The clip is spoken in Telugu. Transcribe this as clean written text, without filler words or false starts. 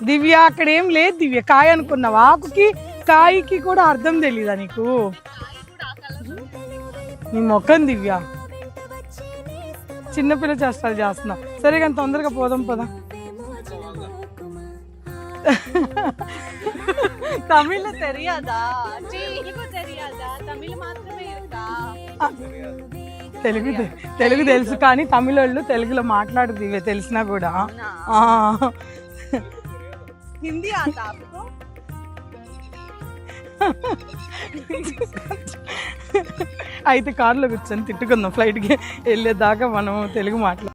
దివ్య అక్కడ ఏం లేదు దివ్య, కాయ అనుకున్నావా? ఆకుకి కాయకి కూడా అర్థం తెలీదా నీకు? నీ మొక్కం దివ్య, చిన్నపిల్ల చేస్తారు చేస్తున్నా. సరే కానీ తొందరగా పోదాం పదా. తమిళ తెలియదా? తమిళ మాత్రమే తెలుగు తెలుసు కానీ తమిళ వాళ్ళు తెలుగులో మాట్లాడదు దివ్య, తెలిసినా కూడా. హిందీ ఆతా ఆప్కో? అయితే కారులో కూర్చొని తిట్టుకుందాం, ఫ్లైట్కి వెళ్ళేదాకా మనం తెలుగు మాట్లాడు.